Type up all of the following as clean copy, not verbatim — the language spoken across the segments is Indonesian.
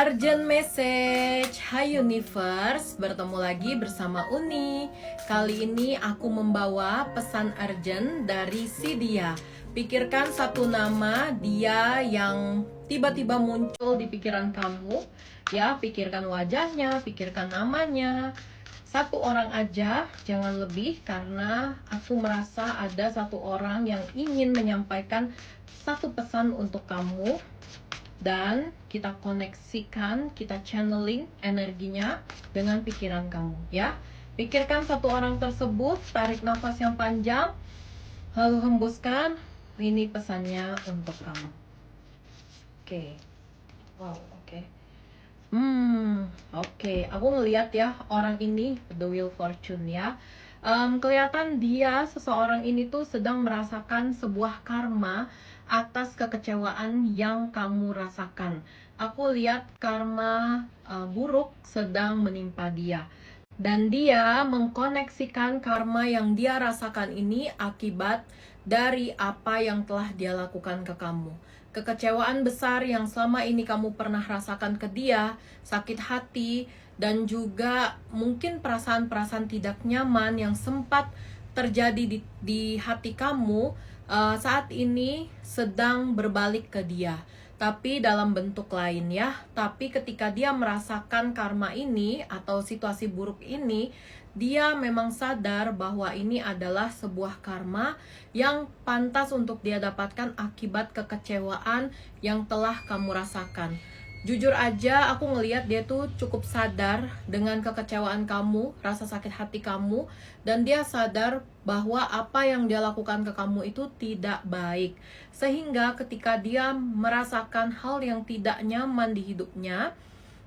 Urgent message, Hai Universe, bertemu lagi bersama Uni. Kali ini aku membawa pesan urgent dari si Dia. Pikirkan satu nama dia yang tiba-tiba muncul di pikiran kamu. Ya, pikirkan wajahnya, pikirkan namanya. Satu orang aja, jangan lebih, karena aku merasa ada satu orang yang ingin menyampaikan satu pesan untuk kamu. Dan kita koneksikan, kita channeling energinya dengan pikiran kamu, ya. Pikirkan satu orang tersebut, tarik nafas yang panjang, lalu hembuskan. Ini pesannya untuk kamu. Oke. Wow, oke. Oke. Aku ngeliat ya orang ini, The Wheel Fortune ya. Kelihatan dia, seseorang ini tuh sedang merasakan sebuah karma atas kekecewaan yang kamu rasakan. Aku lihat karma buruk sedang menimpa dia. Dan dia mengkoneksikan karma yang dia rasakan ini akibat dari apa yang telah dia lakukan ke kamu. Kekecewaan besar yang selama ini kamu pernah rasakan ke dia, sakit hati, dan juga mungkin perasaan-perasaan tidak nyaman yang sempat terjadi di hati kamu, saat ini sedang berbalik ke dia, tapi dalam bentuk lain ya. Tapi ketika dia merasakan karma ini atau situasi buruk ini, dia memang sadar bahwa ini adalah sebuah karma yang pantas untuk dia dapatkan akibat kekecewaan yang telah kamu rasakan. Jujur aja aku ngelihat dia tuh cukup sadar dengan kekecewaan kamu, rasa sakit hati kamu, dan dia sadar bahwa apa yang dia lakukan ke kamu itu tidak baik. Sehingga ketika dia merasakan hal yang tidak nyaman di hidupnya,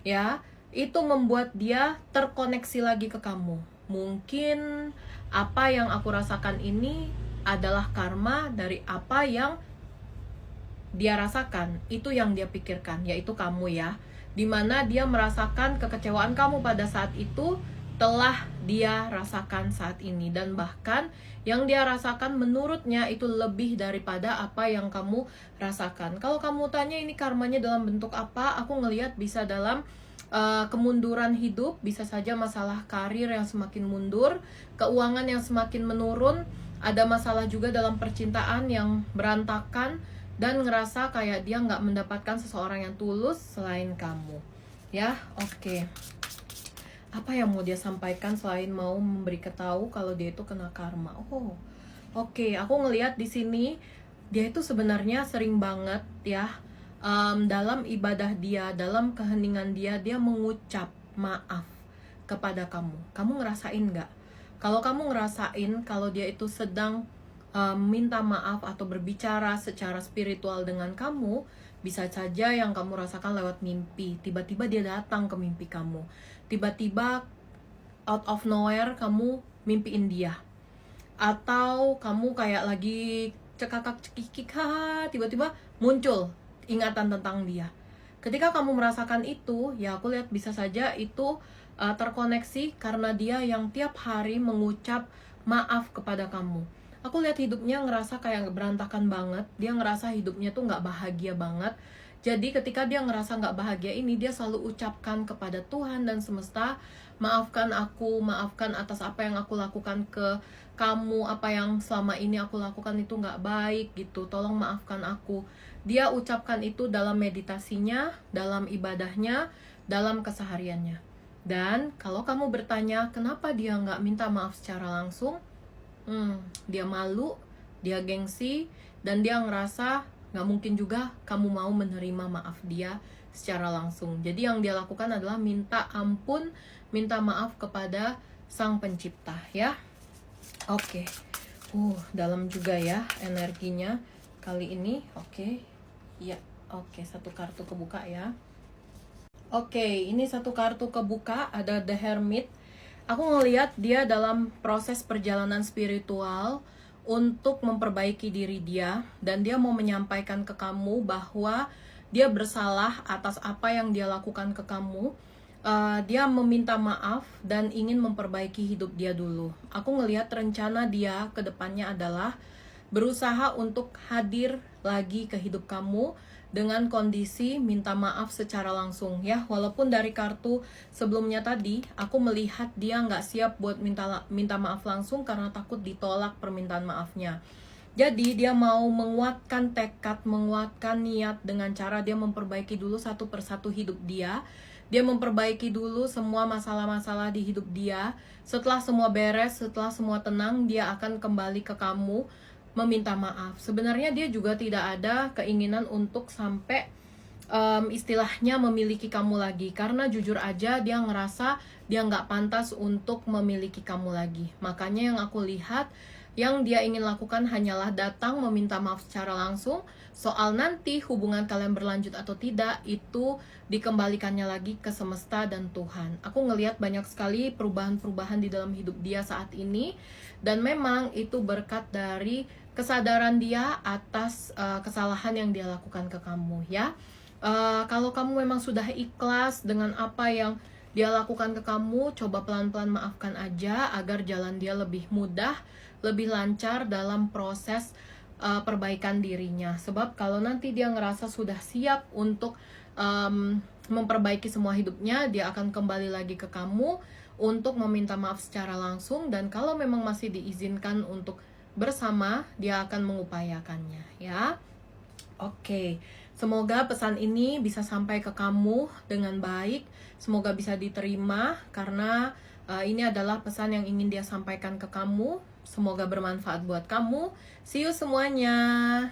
ya, itu membuat dia terkoneksi lagi ke kamu. Mungkin apa yang aku rasakan ini adalah karma dari apa yang dia rasakan, itu yang dia pikirkan, yaitu kamu ya. Dimana dia merasakan kekecewaan kamu pada saat itu telah dia rasakan saat ini. Dan bahkan yang dia rasakan menurutnya itu lebih daripada apa yang kamu rasakan. Kalau kamu tanya ini karmanya dalam bentuk apa, aku ngelihat bisa dalam kemunduran hidup, bisa saja masalah karir yang semakin mundur, keuangan yang semakin menurun, ada masalah juga dalam percintaan yang berantakan, dan ngerasa kayak dia nggak mendapatkan seseorang yang tulus selain kamu. Ya, oke. Apa yang mau dia sampaikan selain mau memberi ketahu kalau dia itu kena karma? Oke. Aku ngelihat di sini dia itu sebenarnya sering banget ya, dalam ibadah dia, dalam keheningan dia, dia mengucap maaf kepada kamu. Kamu ngerasain nggak? Kalau kamu ngerasain kalau dia itu sedang minta maaf atau berbicara secara spiritual dengan kamu, bisa saja yang kamu rasakan lewat mimpi. Tiba-tiba dia datang ke mimpi kamu. Tiba-tiba out of nowhere kamu mimpiin dia. Atau kamu kayak lagi cekakak cekikik, tiba-tiba muncul ingatan tentang dia. Ketika kamu merasakan itu, ya aku lihat bisa saja itu terkoneksi karena dia yang tiap hari mengucap maaf kepada kamu. Aku lihat hidupnya ngerasa kayak berantakan banget. Dia ngerasa hidupnya tuh gak bahagia banget. Jadi ketika dia ngerasa gak bahagia ini, dia selalu ucapkan kepada Tuhan dan semesta, maafkan aku, maafkan atas apa yang aku lakukan ke kamu, apa yang selama ini aku lakukan itu gak baik gitu, tolong maafkan aku. Dia ucapkan itu dalam meditasinya, dalam ibadahnya, dalam kesehariannya. Dan kalau kamu bertanya kenapa dia gak minta maaf secara langsung, dia malu, dia gengsi, dan dia ngerasa gak mungkin juga kamu mau menerima maaf dia secara langsung. Jadi yang dia lakukan adalah minta ampun, minta maaf kepada Sang Pencipta ya. Oke. Dalam juga ya energinya kali ini. Oke. Ya, oke, satu kartu kebuka ya. Oke, ini satu kartu kebuka, ada The Hermit. Aku ngelihat dia dalam proses perjalanan spiritual untuk memperbaiki diri dia, dan dia mau menyampaikan ke kamu bahwa dia bersalah atas apa yang dia lakukan ke kamu. Dia meminta maaf dan ingin memperbaiki hidup dia dulu. Aku ngelihat rencana dia ke depannya adalah berusaha untuk hadir lagi ke hidup kamu dengan kondisi minta maaf secara langsung ya. Walaupun dari kartu sebelumnya tadi aku melihat dia nggak siap buat minta maaf langsung karena takut ditolak permintaan maafnya. Jadi dia mau menguatkan tekad, menguatkan niat dengan cara dia memperbaiki dulu satu persatu hidup dia. Dia memperbaiki dulu semua masalah-masalah di hidup dia. Setelah semua beres, setelah semua tenang, dia akan kembali ke kamu meminta maaf. Sebenarnya dia juga tidak ada keinginan untuk sampai istilahnya memiliki kamu lagi, karena jujur aja dia ngerasa dia nggak pantas untuk memiliki kamu lagi. Makanya yang aku lihat, yang dia ingin lakukan hanyalah datang meminta maaf secara langsung. Soal nanti hubungan kalian berlanjut atau tidak, itu dikembalikannya lagi ke semesta dan Tuhan. Aku ngelihat banyak sekali perubahan-perubahan di dalam hidup dia saat ini, dan memang itu berkat dari kesadaran dia atas kesalahan yang dia lakukan ke kamu ya. Kalau kamu memang sudah ikhlas dengan apa yang dia lakukan ke kamu, coba pelan-pelan maafkan aja agar jalan dia lebih mudah, lebih lancar dalam proses perbaikan dirinya. Sebab kalau nanti dia ngerasa sudah siap untuk memperbaiki semua hidupnya, dia akan kembali lagi ke kamu untuk meminta maaf secara langsung. Dan kalau memang masih diizinkan untuk bersama, dia akan mengupayakannya ya. Oke, semoga pesan ini bisa sampai ke kamu dengan baik. Semoga bisa diterima karena ini adalah pesan yang ingin dia sampaikan ke kamu. Semoga bermanfaat buat kamu. See you semuanya.